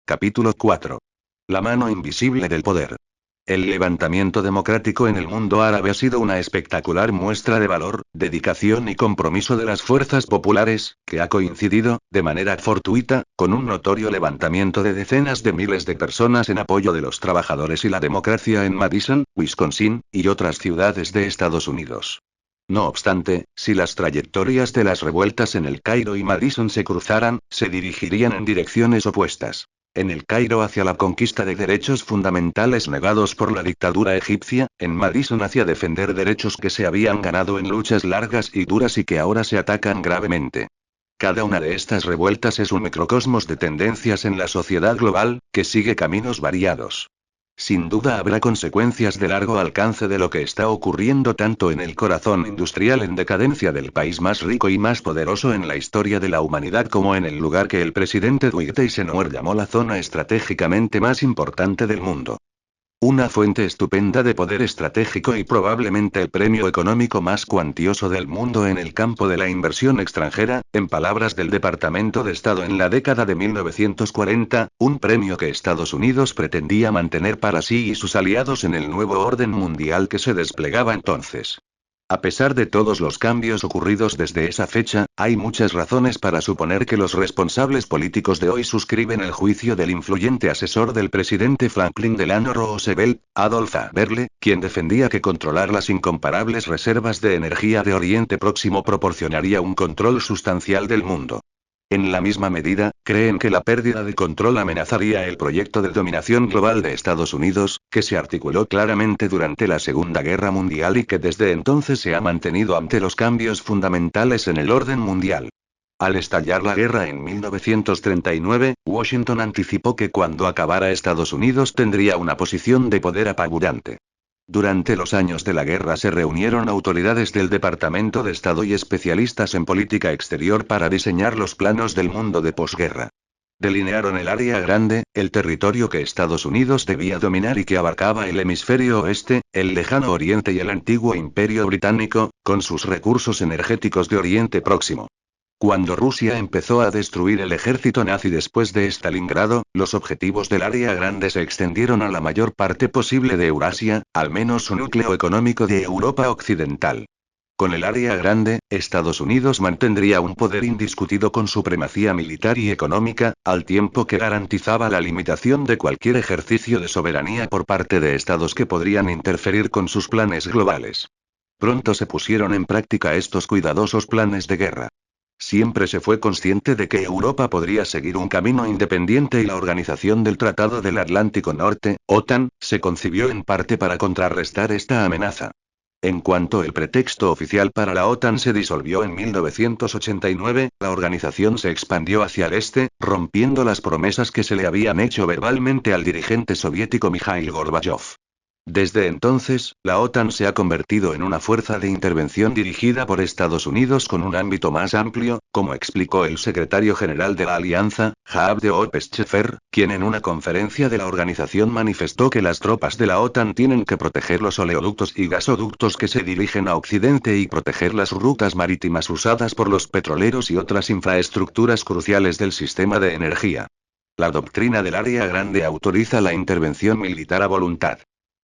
Capítulo 4. La mano invisible del poder. El levantamiento democrático en el mundo árabe ha sido una espectacular muestra de valor, dedicación y compromiso de las fuerzas populares, que ha coincidido, de manera fortuita, con un notorio levantamiento de decenas de miles de personas en apoyo de los trabajadores y la democracia en Madison, Wisconsin, y otras ciudades de Estados Unidos. No obstante, si las trayectorias de las revueltas en El Cairo y Madison se cruzaran, se dirigirían en direcciones opuestas. En El Cairo hacia la conquista de derechos fundamentales negados por la dictadura egipcia, en Madison hacia defender derechos que se habían ganado en luchas largas y duras y que ahora se atacan gravemente. Cada una de estas revueltas es un microcosmos de tendencias en la sociedad global, que sigue caminos variados. Sin duda habrá consecuencias de largo alcance de lo que está ocurriendo tanto en el corazón industrial en decadencia del país más rico y más poderoso en la historia de la humanidad como en el lugar que el presidente Dwight Eisenhower llamó la zona estratégicamente más importante del mundo. Una fuente estupenda de poder estratégico y probablemente el premio económico más cuantioso del mundo en el campo de la inversión extranjera, en palabras del Departamento de Estado en la década de 1940, un premio que Estados Unidos pretendía mantener para sí y sus aliados en el nuevo orden mundial que se desplegaba entonces. A pesar de todos los cambios ocurridos desde esa fecha, hay muchas razones para suponer que los responsables políticos de hoy suscriben el juicio del influyente asesor del presidente Franklin Delano Roosevelt, Adolf A. Berle, quien defendía que controlar las incomparables reservas de energía de Oriente Próximo proporcionaría un control sustancial del mundo. En la misma medida, creen que la pérdida de control amenazaría el proyecto de dominación global de Estados Unidos, que se articuló claramente durante la Segunda Guerra Mundial y que desde entonces se ha mantenido ante los cambios fundamentales en el orden mundial. Al estallar la guerra en 1939, Washington anticipó que cuando acabara Estados Unidos tendría una posición de poder apabullante. Durante los años de la guerra se reunieron autoridades del Departamento de Estado y especialistas en política exterior para diseñar los planos del mundo de posguerra. Delinearon el área grande, el territorio que Estados Unidos debía dominar y que abarcaba el hemisferio oeste, el lejano oriente y el antiguo imperio británico, con sus recursos energéticos de Oriente Próximo. Cuando Rusia empezó a destruir el ejército nazi después de Stalingrado, los objetivos del área grande se extendieron a la mayor parte posible de Eurasia, al menos su núcleo económico de Europa Occidental. Con el área grande, Estados Unidos mantendría un poder indiscutido con supremacía militar y económica, al tiempo que garantizaba la limitación de cualquier ejercicio de soberanía por parte de estados que podrían interferir con sus planes globales. Pronto se pusieron en práctica estos cuidadosos planes de guerra. Siempre se fue consciente de que Europa podría seguir un camino independiente y la Organización del Tratado del Atlántico Norte, OTAN, se concibió en parte para contrarrestar esta amenaza. En cuanto el pretexto oficial para la OTAN se disolvió en 1989, la organización se expandió hacia el este, rompiendo las promesas que se le habían hecho verbalmente al dirigente soviético Mikhail Gorbachov. Desde entonces, la OTAN se ha convertido en una fuerza de intervención dirigida por Estados Unidos con un ámbito más amplio, como explicó el secretario general de la Alianza, Jaap de Hoop Scheffer, quien en una conferencia de la organización manifestó que las tropas de la OTAN tienen que proteger los oleoductos y gasoductos que se dirigen a Occidente y proteger las rutas marítimas usadas por los petroleros y otras infraestructuras cruciales del sistema de energía. La doctrina del área grande autoriza la intervención militar a voluntad.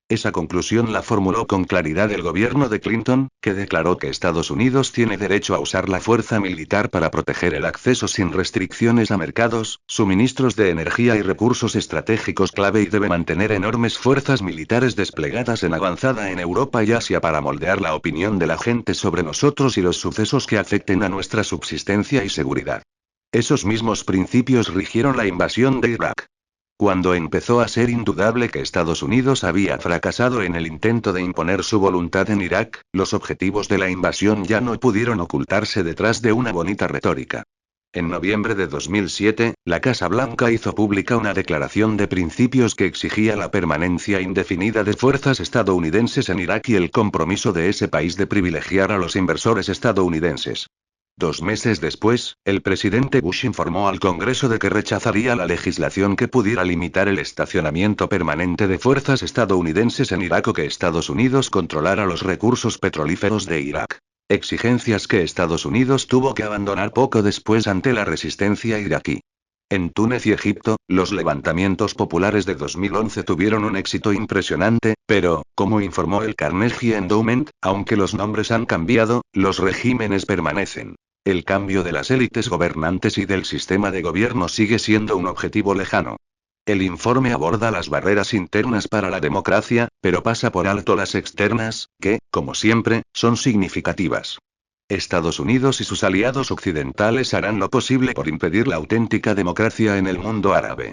Esa conclusión la formuló con claridad el gobierno de Clinton, que declaró que Estados Unidos tiene derecho a usar la fuerza militar para proteger el acceso sin restricciones a mercados, suministros de energía y recursos estratégicos clave y debe mantener enormes fuerzas militares desplegadas en avanzada en Europa y Asia para moldear la opinión de la gente sobre nosotros y los sucesos que afecten a nuestra subsistencia y seguridad. Esos mismos principios rigieron la invasión de Irak. Cuando empezó a ser indudable que Estados Unidos había fracasado en el intento de imponer su voluntad en Irak, los objetivos de la invasión ya no pudieron ocultarse detrás de una bonita retórica. En noviembre de 2007, la Casa Blanca hizo pública una declaración de principios que exigía la permanencia indefinida de fuerzas estadounidenses en Irak y el compromiso de ese país de privilegiar a los inversores estadounidenses. 2 meses después, el presidente Bush informó al Congreso de que rechazaría la legislación que pudiera limitar el estacionamiento permanente de fuerzas estadounidenses en Irak o que Estados Unidos controlara los recursos petrolíferos de Irak. Exigencias que Estados Unidos tuvo que abandonar poco después ante la resistencia iraquí. En Túnez y Egipto, los levantamientos populares de 2011 tuvieron un éxito impresionante, pero, como informó el Carnegie Endowment, aunque los nombres han cambiado, los regímenes permanecen. El cambio de las élites gobernantes y del sistema de gobierno sigue siendo un objetivo lejano. El informe aborda las barreras internas para la democracia, pero pasa por alto las externas, que, como siempre, son significativas. Estados Unidos y sus aliados occidentales harán lo posible por impedir la auténtica democracia en el mundo árabe.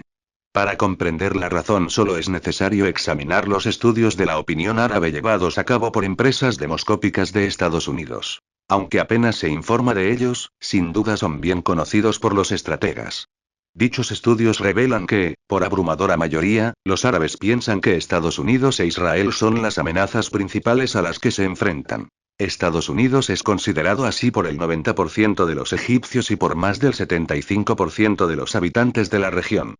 Para comprender la razón solo es necesario examinar los estudios de la opinión árabe llevados a cabo por empresas demoscópicas de Estados Unidos. Aunque apenas se informa de ellos, sin duda son bien conocidos por los estrategas. Dichos estudios revelan que, por abrumadora mayoría, los árabes piensan que Estados Unidos e Israel son las amenazas principales a las que se enfrentan. Estados Unidos es considerado así por el 90% de los egipcios y por más del 75% de los habitantes de la región.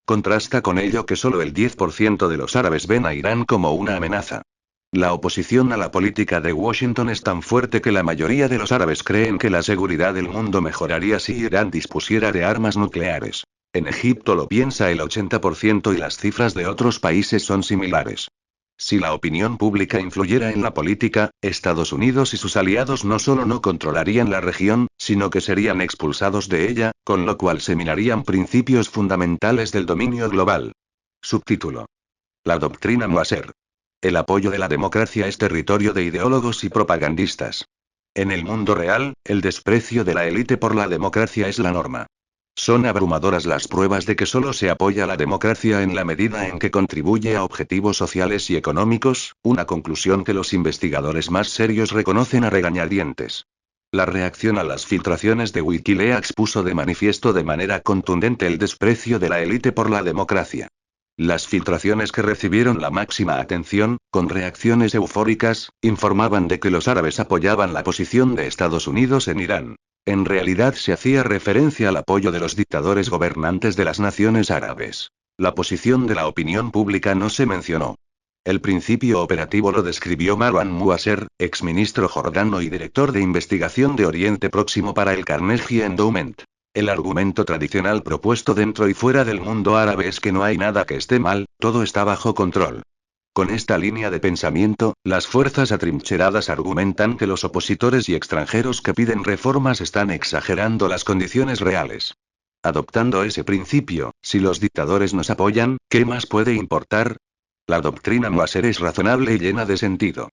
Contrasta con ello que solo el 10% de los árabes ven a Irán como una amenaza. La oposición a la política de Washington es tan fuerte que la mayoría de los árabes creen que la seguridad del mundo mejoraría si Irán dispusiera de armas nucleares. En Egipto lo piensa el 80% y las cifras de otros países son similares. Si la opinión pública influyera en la política, Estados Unidos y sus aliados no solo no controlarían la región, sino que serían expulsados de ella, con lo cual se minarían principios fundamentales del dominio global. Subtítulo: La doctrina Moasser. El apoyo de la democracia es territorio de ideólogos y propagandistas. En el mundo real, el desprecio de la élite por la democracia es la norma. Son abrumadoras las pruebas de que solo se apoya la democracia en la medida en que contribuye a objetivos sociales y económicos, una conclusión que los investigadores más serios reconocen a regañadientes. La reacción a las filtraciones de Wikileaks puso de manifiesto de manera contundente el desprecio de la élite por la democracia. Las filtraciones que recibieron la máxima atención, con reacciones eufóricas, informaban de que los árabes apoyaban la posición de Estados Unidos en Irán. En realidad se hacía referencia al apoyo de los dictadores gobernantes de las naciones árabes. La posición de la opinión pública no se mencionó. El principio operativo lo describió Marwan Moasser, exministro jordano y director de investigación de Oriente Próximo para el Carnegie Endowment. El argumento tradicional propuesto dentro y fuera del mundo árabe es que no hay nada que esté mal, todo está bajo control. Con esta línea de pensamiento, las fuerzas atrincheradas argumentan que los opositores y extranjeros que piden reformas están exagerando las condiciones reales. Adoptando ese principio, si los dictadores nos apoyan, ¿qué más puede importar? La doctrina Moasser es razonable y llena de sentido.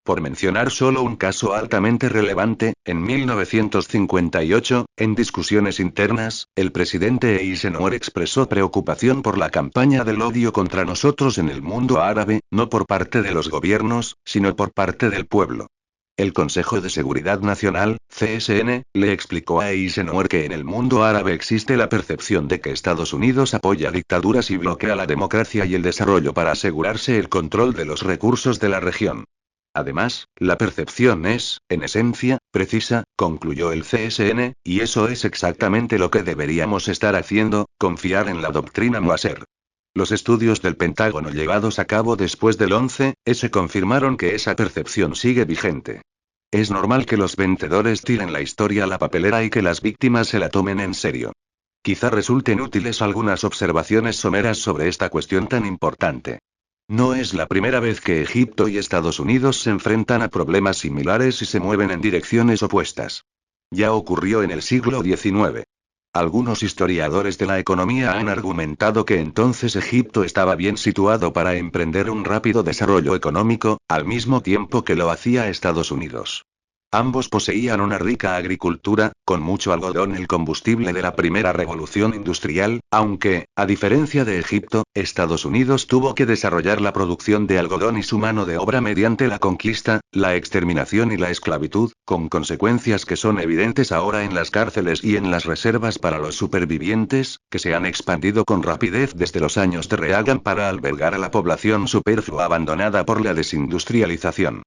Por mencionar solo un caso altamente relevante, en 1958, en discusiones internas, el presidente Eisenhower expresó preocupación por la campaña del odio contra nosotros en el mundo árabe, no por parte de los gobiernos, sino por parte del pueblo. El Consejo de Seguridad Nacional, CSN, le explicó a Eisenhower que en el mundo árabe existe la percepción de que Estados Unidos apoya dictaduras y bloquea la democracia y el desarrollo para asegurarse el control de los recursos de la región. Además, la percepción es, en esencia, precisa, concluyó el CSN, y eso es exactamente lo que deberíamos estar haciendo, confiar en la doctrina Moasser. Los estudios del Pentágono llevados a cabo después del 11S confirmaron que esa percepción sigue vigente. Es normal que los vencedores tiren la historia a la papelera y que las víctimas se la tomen en serio. Quizá resulten útiles algunas observaciones someras sobre esta cuestión tan importante. No es la primera vez que Egipto y Estados Unidos se enfrentan a problemas similares y se mueven en direcciones opuestas. Ya ocurrió en el siglo XIX. Algunos historiadores de la economía han argumentado que entonces Egipto estaba bien situado para emprender un rápido desarrollo económico, al mismo tiempo que lo hacía Estados Unidos. Ambos poseían una rica agricultura, con mucho algodón, el combustible de la primera revolución industrial, aunque, a diferencia de Egipto, Estados Unidos tuvo que desarrollar la producción de algodón y su mano de obra mediante la conquista, la exterminación y la esclavitud, con consecuencias que son evidentes ahora en las cárceles y en las reservas para los supervivientes, que se han expandido con rapidez desde los años de Reagan para albergar a la población superflua abandonada por la desindustrialización.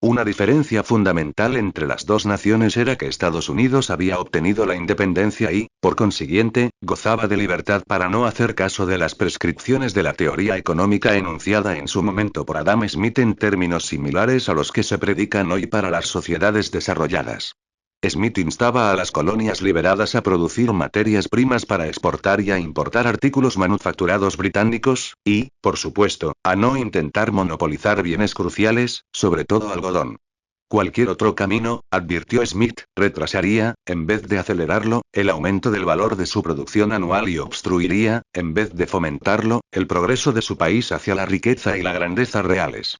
Una diferencia fundamental entre las dos naciones era que Estados Unidos había obtenido la independencia y, por consiguiente, gozaba de libertad para no hacer caso de las prescripciones de la teoría económica enunciada en su momento por Adam Smith en términos similares a los que se predican hoy para las sociedades desarrolladas. Smith instaba a las colonias liberadas a producir materias primas para exportar y a importar artículos manufacturados británicos, y, por supuesto, a no intentar monopolizar bienes cruciales, sobre todo algodón. Cualquier otro camino, advirtió Smith, retrasaría, en vez de acelerarlo, el aumento del valor de su producción anual y obstruiría, en vez de fomentarlo, el progreso de su país hacia la riqueza y la grandeza reales.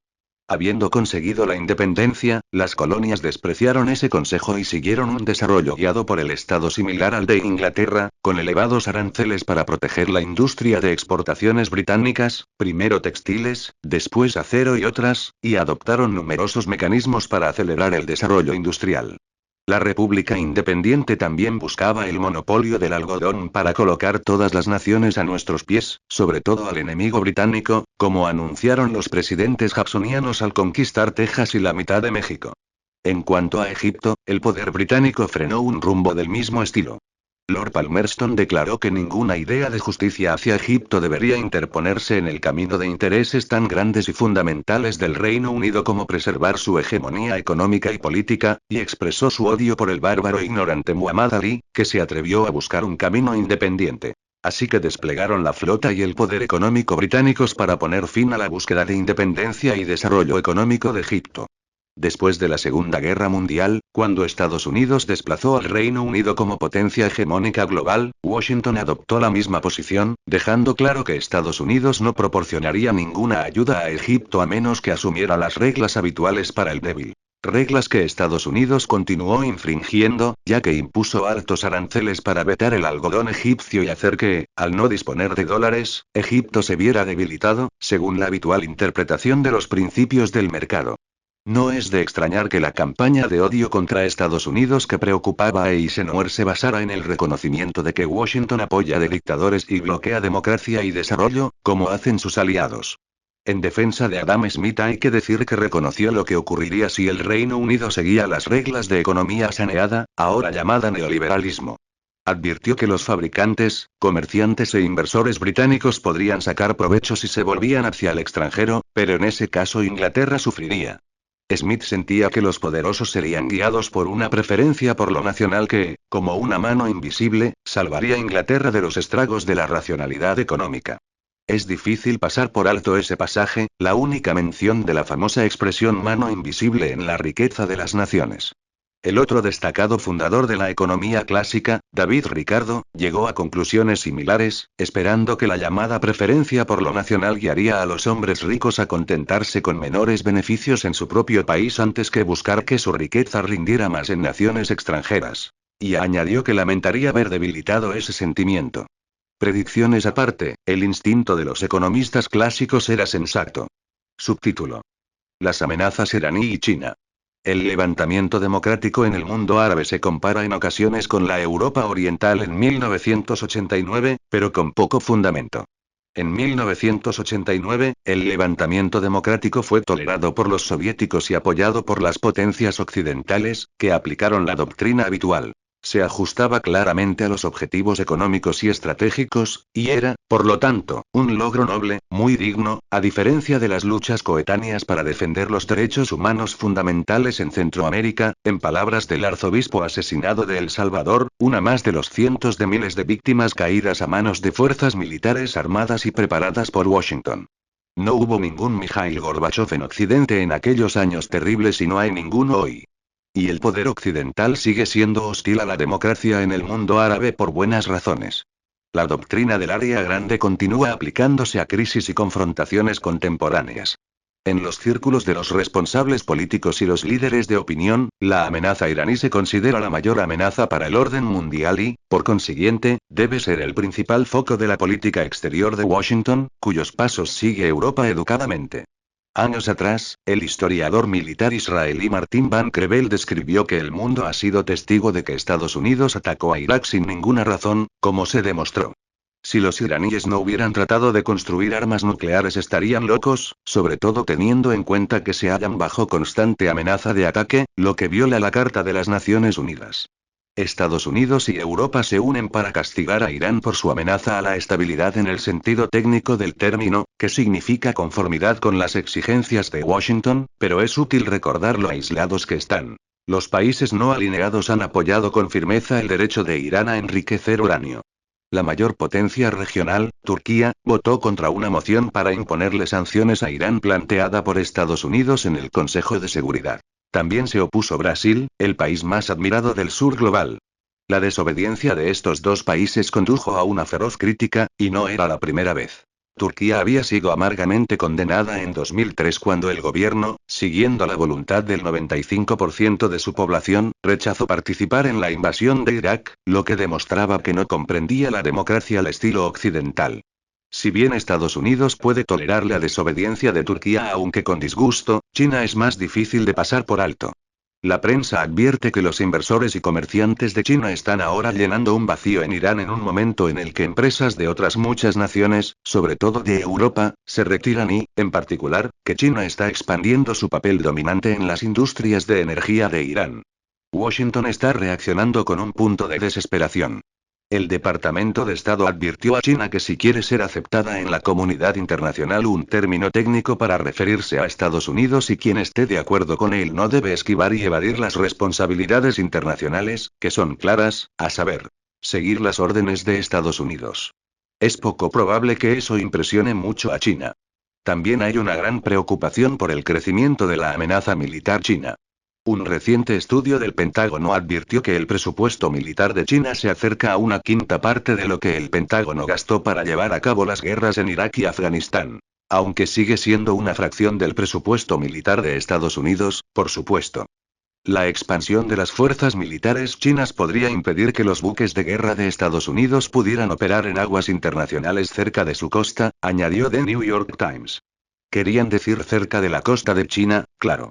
Habiendo conseguido la independencia, las colonias despreciaron ese consejo y siguieron un desarrollo guiado por el Estado similar al de Inglaterra, con elevados aranceles para proteger la industria de exportaciones británicas, primero textiles, después acero y otras, y adoptaron numerosos mecanismos para acelerar el desarrollo industrial. La República Independiente también buscaba el monopolio del algodón para colocar todas las naciones a nuestros pies, sobre todo al enemigo británico, como anunciaron los presidentes jacksonianos al conquistar Texas y la mitad de México. En cuanto a Egipto, el poder británico frenó un rumbo del mismo estilo. Lord Palmerston declaró que ninguna idea de justicia hacia Egipto debería interponerse en el camino de intereses tan grandes y fundamentales del Reino Unido como preservar su hegemonía económica y política, y expresó su odio por el bárbaro e ignorante Muhammad Ali, que se atrevió a buscar un camino independiente. Así que desplegaron la flota y el poder económico británicos para poner fin a la búsqueda de independencia y desarrollo económico de Egipto. Después de la Segunda Guerra Mundial, cuando Estados Unidos desplazó al Reino Unido como potencia hegemónica global, Washington adoptó la misma posición, dejando claro que Estados Unidos no proporcionaría ninguna ayuda a Egipto a menos que asumiera las reglas habituales para el débil. Reglas que Estados Unidos continuó infringiendo, ya que impuso altos aranceles para vetar el algodón egipcio y hacer que, al no disponer de dólares, Egipto se viera debilitado, según la habitual interpretación de los principios del mercado. No es de extrañar que la campaña de odio contra Estados Unidos que preocupaba a Eisenhower se basara en el reconocimiento de que Washington apoya de dictadores y bloquea democracia y desarrollo, como hacen sus aliados. En defensa de Adam Smith hay que decir que reconoció lo que ocurriría si el Reino Unido seguía las reglas de economía saneada, ahora llamada neoliberalismo. Advirtió que los fabricantes, comerciantes e inversores británicos podrían sacar provecho si se volvían hacia el extranjero, pero en ese caso Inglaterra sufriría. Smith sentía que los poderosos serían guiados por una preferencia por lo nacional que, como una mano invisible, salvaría a Inglaterra de los estragos de la racionalidad económica. Es difícil pasar por alto ese pasaje, la única mención de la famosa expresión mano invisible en la riqueza de las naciones. El otro destacado fundador de la economía clásica, David Ricardo, llegó a conclusiones similares, esperando que la llamada preferencia por lo nacional guiaría a los hombres ricos a contentarse con menores beneficios en su propio país antes que buscar que su riqueza rindiera más en naciones extranjeras. Y añadió que lamentaría ver debilitado ese sentimiento. Predicciones aparte, el instinto de los economistas clásicos era sensato. Subtítulo: Las amenazas iraní y China. El levantamiento democrático en el mundo árabe se compara en ocasiones con la Europa Oriental en 1989, pero con poco fundamento. En 1989, el levantamiento democrático fue tolerado por los soviéticos y apoyado por las potencias occidentales, que aplicaron la doctrina habitual. Se ajustaba claramente a los objetivos económicos y estratégicos, y era, por lo tanto, un logro noble, muy digno, a diferencia de las luchas coetáneas para defender los derechos humanos fundamentales en Centroamérica, en palabras del arzobispo asesinado de El Salvador, una más de los cientos de miles de víctimas caídas a manos de fuerzas militares armadas y preparadas por Washington. No hubo ningún Mikhail Gorbachev en Occidente en aquellos años terribles y no hay ninguno hoy. Y el poder occidental sigue siendo hostil a la democracia en el mundo árabe por buenas razones. La doctrina del área grande continúa aplicándose a crisis y confrontaciones contemporáneas. En los círculos de los responsables políticos y los líderes de opinión, la amenaza iraní se considera la mayor amenaza para el orden mundial y, por consiguiente, debe ser el principal foco de la política exterior de Washington, cuyos pasos sigue Europa educadamente. Años atrás, el historiador militar israelí Martin Van Crevel describió que el mundo ha sido testigo de que Estados Unidos atacó a Irak sin ninguna razón, como se demostró. Si los iraníes no hubieran tratado de construir armas nucleares estarían locos, sobre todo teniendo en cuenta que se hallan bajo constante amenaza de ataque, lo que viola la Carta de las Naciones Unidas. Estados Unidos y Europa se unen para castigar a Irán por su amenaza a la estabilidad en el sentido técnico del término, que significa conformidad con las exigencias de Washington, pero es útil recordar lo aislados que están. Los países no alineados han apoyado con firmeza el derecho de Irán a enriquecer uranio. La mayor potencia regional, Turquía, votó contra una moción para imponerle sanciones a Irán planteada por Estados Unidos en el Consejo de Seguridad. También se opuso Brasil, el país más admirado del sur global. La desobediencia de estos dos países condujo a una feroz crítica, y no era la primera vez. Turquía había sido amargamente condenada en 2003 cuando el gobierno, siguiendo la voluntad del 95% de su población, rechazó participar en la invasión de Irak, lo que demostraba que no comprendía la democracia al estilo occidental. Si bien Estados Unidos puede tolerar la desobediencia de Turquía aunque con disgusto, China es más difícil de pasar por alto. La prensa advierte que los inversores y comerciantes de China están ahora llenando un vacío en Irán en un momento en el que empresas de otras muchas naciones, sobre todo de Europa, se retiran y, en particular, que China está expandiendo su papel dominante en las industrias de energía de Irán. Washington está reaccionando con un punto de desesperación. El Departamento de Estado advirtió a China que si quiere ser aceptada en la comunidad internacional, un término técnico para referirse a Estados Unidos, y quien esté de acuerdo con él no debe esquivar y evadir las responsabilidades internacionales, que son claras, a saber, seguir las órdenes de Estados Unidos. Es poco probable que eso impresione mucho a China. También hay una gran preocupación por el crecimiento de la amenaza militar china. Un reciente estudio del Pentágono advirtió que el presupuesto militar de China se acerca a una quinta parte de lo que el Pentágono gastó para llevar a cabo las guerras en Irak y Afganistán. Aunque sigue siendo una fracción del presupuesto militar de Estados Unidos, por supuesto. La expansión de las fuerzas militares chinas podría impedir que los buques de guerra de Estados Unidos pudieran operar en aguas internacionales cerca de su costa, añadió The New York Times. Querían decir cerca de la costa de China, claro.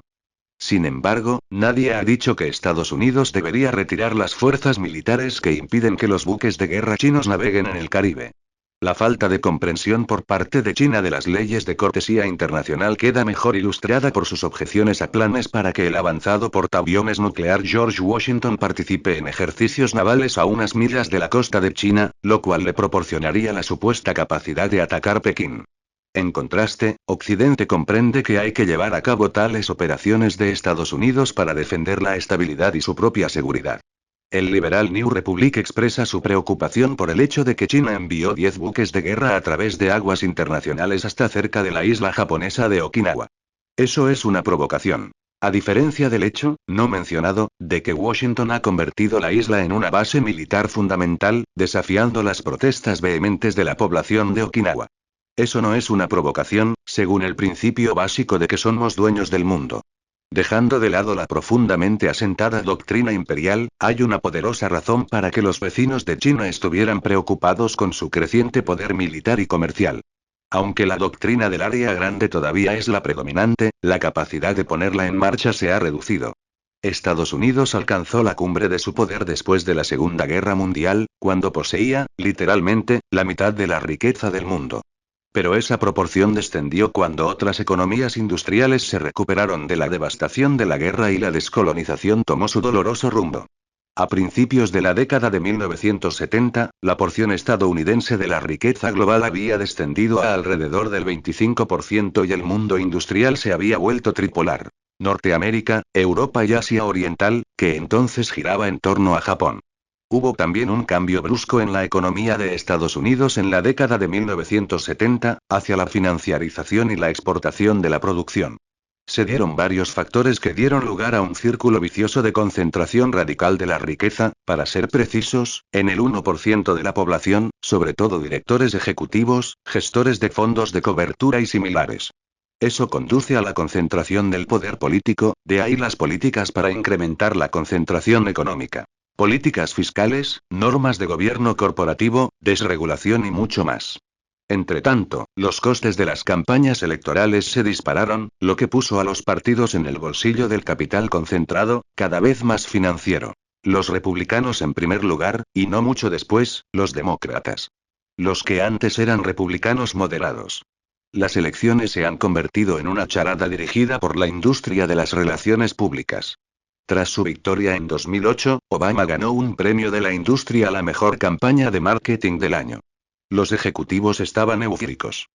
Sin embargo, nadie ha dicho que Estados Unidos debería retirar las fuerzas militares que impiden que los buques de guerra chinos naveguen en el Caribe. La falta de comprensión por parte de China de las leyes de cortesía internacional queda mejor ilustrada por sus objeciones a planes para que el avanzado portaaviones nuclear George Washington participe en ejercicios navales a unas millas de la costa de China, lo cual le proporcionaría la supuesta capacidad de atacar Pekín. En contraste, Occidente comprende que hay que llevar a cabo tales operaciones de Estados Unidos para defender la estabilidad y su propia seguridad. El liberal New Republic expresa su preocupación por el hecho de que China envió 10 buques de guerra a través de aguas internacionales hasta cerca de la isla japonesa de Okinawa. Eso es una provocación. A diferencia del hecho, no mencionado, de que Washington ha convertido la isla en una base militar fundamental, desafiando las protestas vehementes de la población de Okinawa. Eso no es una provocación, según el principio básico de que somos dueños del mundo. Dejando de lado la profundamente asentada doctrina imperial, hay una poderosa razón para que los vecinos de China estuvieran preocupados con su creciente poder militar y comercial. Aunque la doctrina del área grande todavía es la predominante, la capacidad de ponerla en marcha se ha reducido. Estados Unidos alcanzó la cumbre de su poder después de la Segunda Guerra Mundial, cuando poseía, literalmente, la mitad de la riqueza del mundo. Pero esa proporción descendió cuando otras economías industriales se recuperaron de la devastación de la guerra y la descolonización tomó su doloroso rumbo. A principios de la década de 1970, la porción estadounidense de la riqueza global había descendido a alrededor del 25% y el mundo industrial se había vuelto tripolar. Norteamérica, Europa y Asia Oriental, que entonces giraba en torno a Japón. Hubo también un cambio brusco en la economía de Estados Unidos en la década de 1970, hacia la financiarización y la exportación de la producción. Se dieron varios factores que dieron lugar a un círculo vicioso de concentración radical de la riqueza, para ser precisos, en el 1% de la población, sobre todo directores ejecutivos, gestores de fondos de cobertura y similares. Eso conduce a la concentración del poder político, de ahí las políticas para incrementar la concentración económica. Políticas fiscales, normas de gobierno corporativo, desregulación y mucho más. Entretanto, los costes de las campañas electorales se dispararon, lo que puso a los partidos en el bolsillo del capital concentrado, cada vez más financiero. Los republicanos en primer lugar, y no mucho después, los demócratas. Los que antes eran republicanos moderados. Las elecciones se han convertido en una charada dirigida por la industria de las relaciones públicas. Tras su victoria en 2008, Obama ganó un premio de la industria a la mejor campaña de marketing del año. Los ejecutivos estaban eufóricos.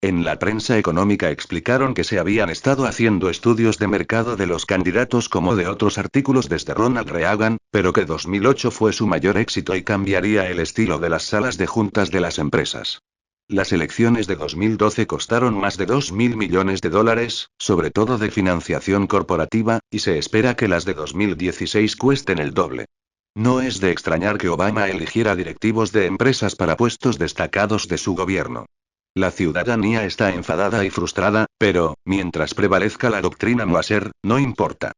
En la prensa económica explicaron que se habían estado haciendo estudios de mercado de los candidatos como de otros artículos desde Ronald Reagan, pero que 2008 fue su mayor éxito y cambiaría el estilo de las salas de juntas de las empresas. Las elecciones de 2012 costaron más de $2.000 millones, sobre todo de financiación corporativa, y se espera que las de 2016 cuesten el doble. No es de extrañar que Obama eligiera directivos de empresas para puestos destacados de su gobierno. La ciudadanía está enfadada y frustrada, pero, mientras prevalezca la doctrina Moasser, no importa.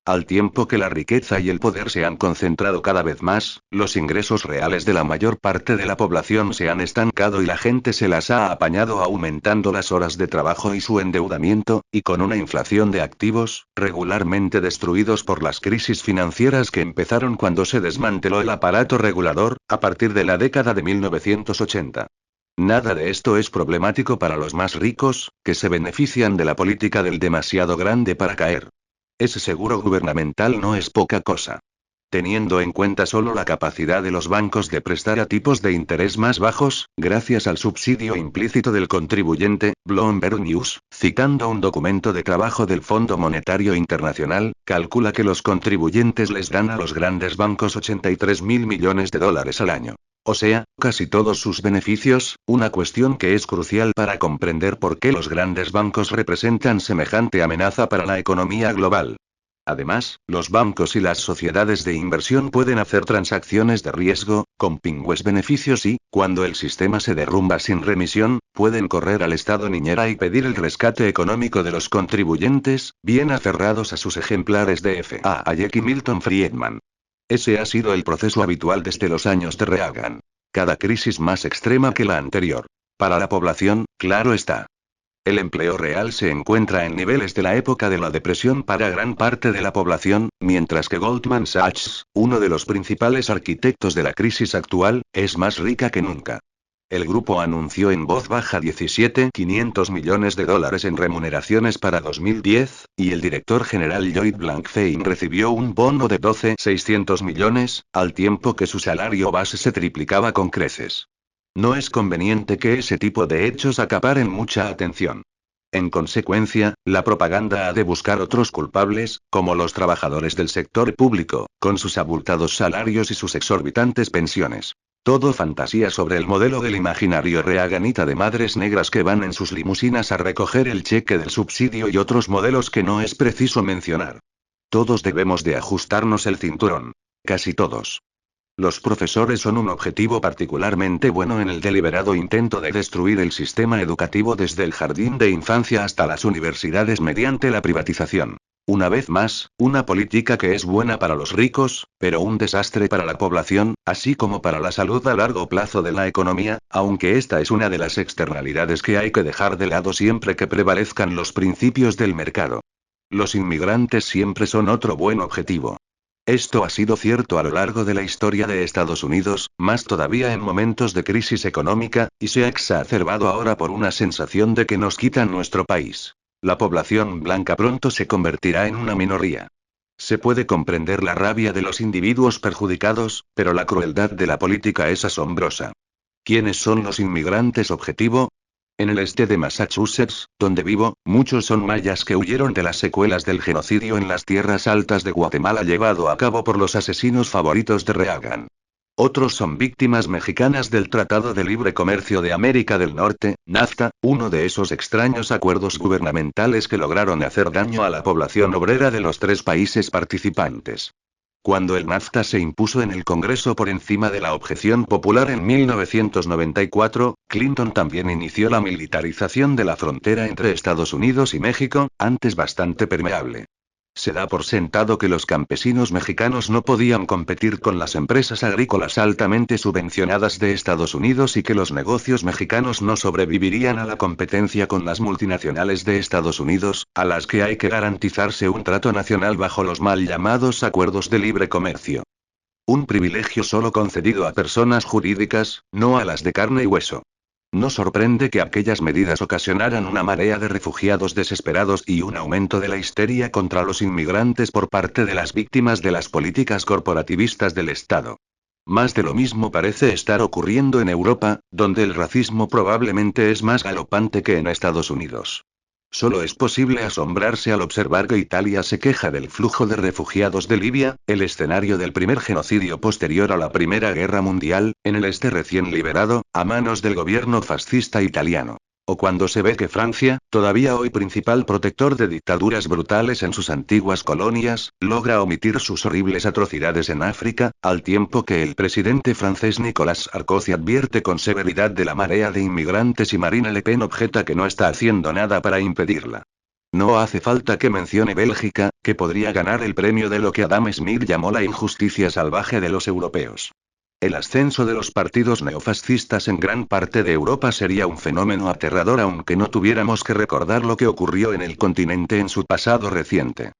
Al tiempo que la riqueza y el poder se han concentrado cada vez más, los ingresos reales de la mayor parte de la población se han estancado y la gente se las ha apañado aumentando las horas de trabajo y su endeudamiento, y con una inflación de activos, regularmente destruidos por las crisis financieras que empezaron cuando se desmanteló el aparato regulador, a partir de la década de 1980. Nada de esto es problemático para los más ricos, que se benefician de la política del demasiado grande para caer. Ese seguro gubernamental no es poca cosa. Teniendo en cuenta solo la capacidad de los bancos de prestar a tipos de interés más bajos, gracias al subsidio implícito del contribuyente, Bloomberg News, citando un documento de trabajo del Fondo Monetario Internacional, calcula que los contribuyentes les dan a los grandes bancos $83.000 millones al año. O sea, casi todos sus beneficios, una cuestión que es crucial para comprender por qué los grandes bancos representan semejante amenaza para la economía global. Además, los bancos y las sociedades de inversión pueden hacer transacciones de riesgo, con pingües beneficios y, cuando el sistema se derrumba sin remisión, pueden correr al estado niñera y pedir el rescate económico de los contribuyentes, bien aferrados a sus ejemplares de F.A. Hayek y Milton Friedman. Ese ha sido el proceso habitual desde los años de Reagan. Cada crisis más extrema que la anterior. Para la población, claro está. El empleo real se encuentra en niveles de la época de la depresión para gran parte de la población, mientras que Goldman Sachs, uno de los principales arquitectos de la crisis actual, es más rica que nunca. El grupo anunció en voz baja $17.500 millones en remuneraciones para 2010, y el director general Lloyd Blankfein recibió un bono de $12.600 millones, al tiempo que su salario base se triplicaba con creces. No es conveniente que ese tipo de hechos acaparen mucha atención. En consecuencia, la propaganda ha de buscar otros culpables, como los trabajadores del sector público, con sus abultados salarios y sus exorbitantes pensiones. Todo fantasía sobre el modelo del imaginario reaganita de madres negras que van en sus limusinas a recoger el cheque del subsidio y otros modelos que no es preciso mencionar. Todos debemos de ajustarnos el cinturón. Casi todos. Los profesores son un objetivo particularmente bueno en el deliberado intento de destruir el sistema educativo desde el jardín de infancia hasta las universidades mediante la privatización. Una vez más, una política que es buena para los ricos, pero un desastre para la población, así como para la salud a largo plazo de la economía, aunque esta es una de las externalidades que hay que dejar de lado siempre que prevalezcan los principios del mercado. Los inmigrantes siempre son otro buen objetivo. Esto ha sido cierto a lo largo de la historia de Estados Unidos, más todavía en momentos de crisis económica, y se ha exacerbado ahora por una sensación de que nos quitan nuestro país. La población blanca pronto se convertirá en una minoría. Se puede comprender la rabia de los individuos perjudicados, pero la crueldad de la política es asombrosa. ¿Quiénes son los inmigrantes objetivo? En el este de Massachusetts, donde vivo, muchos son mayas que huyeron de las secuelas del genocidio en las tierras altas de Guatemala llevado a cabo por los asesinos favoritos de Reagan. Otros son víctimas mexicanas del Tratado de Libre Comercio de América del Norte, NAFTA, uno de esos extraños acuerdos gubernamentales que lograron hacer daño a la población obrera de los tres países participantes. Cuando el NAFTA se impuso en el Congreso por encima de la objeción popular en 1994, Clinton también inició la militarización de la frontera entre Estados Unidos y México, antes bastante permeable. Se da por sentado que los campesinos mexicanos no podían competir con las empresas agrícolas altamente subvencionadas de Estados Unidos y que los negocios mexicanos no sobrevivirían a la competencia con las multinacionales de Estados Unidos, a las que hay que garantizarse un trato nacional bajo los mal llamados acuerdos de libre comercio. Un privilegio solo concedido a personas jurídicas, no a las de carne y hueso. No sorprende que aquellas medidas ocasionaran una marea de refugiados desesperados y un aumento de la histeria contra los inmigrantes por parte de las víctimas de las políticas corporativistas del Estado. Más de lo mismo parece estar ocurriendo en Europa, donde el racismo probablemente es más galopante que en Estados Unidos. Solo es posible asombrarse al observar que Italia se queja del flujo de refugiados de Libia, el escenario del primer genocidio posterior a la Primera Guerra Mundial, en el este recién liberado, a manos del gobierno fascista italiano. O cuando se ve que Francia, todavía hoy principal protector de dictaduras brutales en sus antiguas colonias, logra omitir sus horribles atrocidades en África, al tiempo que el presidente francés Nicolas Sarkozy advierte con severidad de la marea de inmigrantes y Marine Le Pen objeta que no está haciendo nada para impedirla. No hace falta que mencione Bélgica, que podría ganar el premio de lo que Adam Smith llamó la injusticia salvaje de los europeos. El ascenso de los partidos neofascistas en gran parte de Europa sería un fenómeno aterrador aunque no tuviéramos que recordar lo que ocurrió en el continente en su pasado reciente.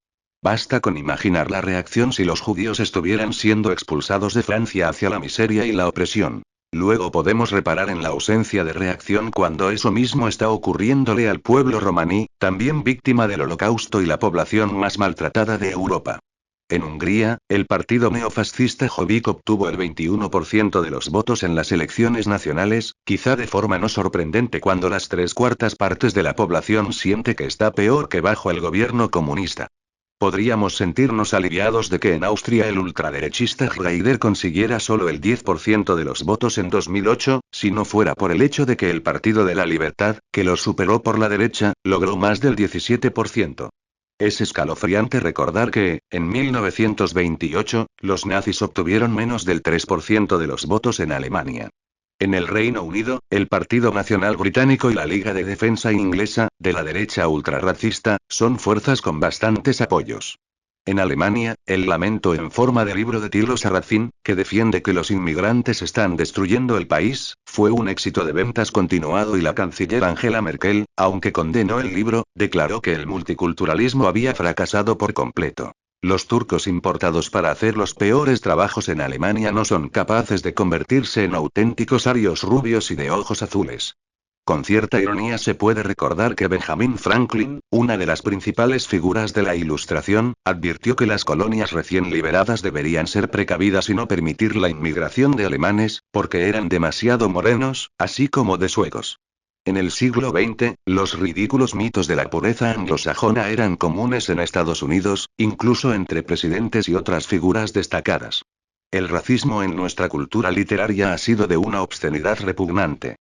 Basta con imaginar la reacción si los judíos estuvieran siendo expulsados de Francia hacia la miseria y la opresión. Luego podemos reparar en la ausencia de reacción cuando eso mismo está ocurriéndole al pueblo romaní, también víctima del Holocausto y la población más maltratada de Europa. En Hungría, el partido neofascista Jobbik obtuvo el 21% de los votos en las elecciones nacionales, quizá de forma no sorprendente cuando las 3/4 de la población siente que está peor que bajo el gobierno comunista. Podríamos sentirnos aliviados de que en Austria el ultraderechista Haider consiguiera solo el 10% de los votos en 2008, si no fuera por el hecho de que el Partido de la Libertad, que lo superó por la derecha, logró más del 17%. Es escalofriante recordar que, en 1928, los nazis obtuvieron menos del 3% de los votos en Alemania. En el Reino Unido, el Partido Nacional Británico y la Liga de Defensa Inglesa, de la derecha ultrarracista, son fuerzas con bastantes apoyos. En Alemania, el lamento en forma de libro de Thilo Sarrazin, que defiende que los inmigrantes están destruyendo el país, fue un éxito de ventas continuado y la canciller Angela Merkel, aunque condenó el libro, declaró que el multiculturalismo había fracasado por completo. Los turcos importados para hacer los peores trabajos en Alemania no son capaces de convertirse en auténticos arios rubios y de ojos azules. Con cierta ironía se puede recordar que Benjamin Franklin, una de las principales figuras de la Ilustración, advirtió que las colonias recién liberadas deberían ser precavidas y no permitir la inmigración de alemanes, porque eran demasiado morenos, así como de suecos. En el siglo XX, los ridículos mitos de la pureza anglosajona eran comunes en Estados Unidos, incluso entre presidentes y otras figuras destacadas. El racismo en nuestra cultura literaria ha sido de una obscenidad repugnante.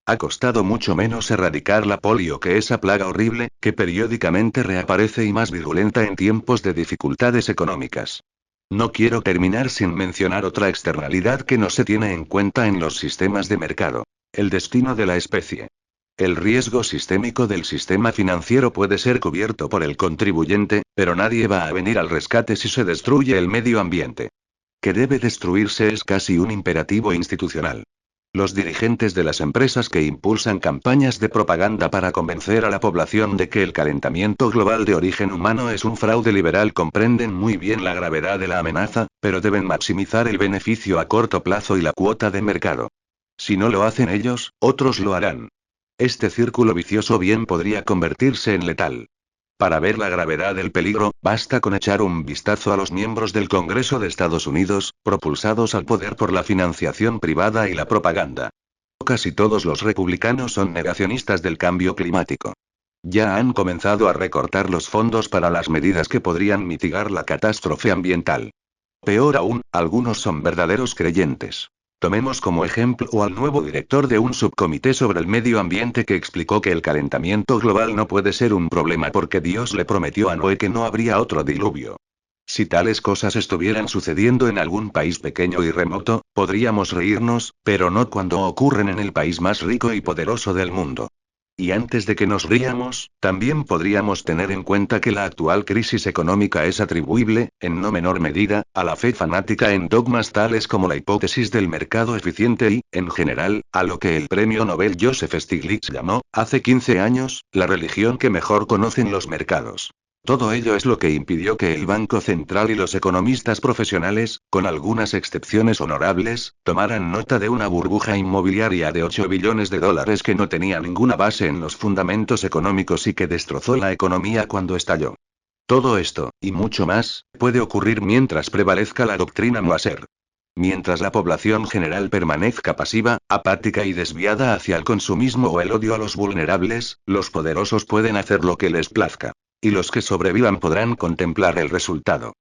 Ha costado mucho menos erradicar la polio que esa plaga horrible, que periódicamente reaparece y más virulenta en tiempos de dificultades económicas. No quiero terminar sin mencionar otra externalidad que no se tiene en cuenta en los sistemas de mercado: el destino de la especie. El riesgo sistémico del sistema financiero puede ser cubierto por el contribuyente, pero nadie va a venir al rescate si se destruye el medio ambiente. Que debe destruirse es casi un imperativo institucional. Los dirigentes de las empresas que impulsan campañas de propaganda para convencer a la población de que el calentamiento global de origen humano es un fraude liberal comprenden muy bien la gravedad de la amenaza, pero deben maximizar el beneficio a corto plazo y la cuota de mercado. Si no lo hacen ellos, otros lo harán. Este círculo vicioso bien podría convertirse en letal. Para ver la gravedad del peligro, basta con echar un vistazo a los miembros del Congreso de Estados Unidos, propulsados al poder por la financiación privada y la propaganda. Casi todos los republicanos son negacionistas del cambio climático. Ya han comenzado a recortar los fondos para las medidas que podrían mitigar la catástrofe ambiental. Peor aún, algunos son verdaderos creyentes. Tomemos como ejemplo al nuevo director de un subcomité sobre el medio ambiente que explicó que el calentamiento global no puede ser un problema porque Dios le prometió a Noé que no habría otro diluvio. Si tales cosas estuvieran sucediendo en algún país pequeño y remoto, podríamos reírnos, pero no cuando ocurren en el país más rico y poderoso del mundo. Y antes de que nos riamos, también podríamos tener en cuenta que la actual crisis económica es atribuible, en no menor medida, a la fe fanática en dogmas tales como la hipótesis del mercado eficiente y, en general, a lo que el premio Nobel Joseph Stiglitz llamó, hace 15 años, la religión que mejor conocen los mercados. Todo ello es lo que impidió que el Banco Central y los economistas profesionales, con algunas excepciones honorables, tomaran nota de una burbuja inmobiliaria de 8 billones de dólares que no tenía ninguna base en los fundamentos económicos y que destrozó la economía cuando estalló. Todo esto, y mucho más, puede ocurrir mientras prevalezca la doctrina Moasser. Mientras la población general permanezca pasiva, apática y desviada hacia el consumismo o el odio a los vulnerables, los poderosos pueden hacer lo que les plazca. Y los que sobrevivan podrán contemplar el resultado.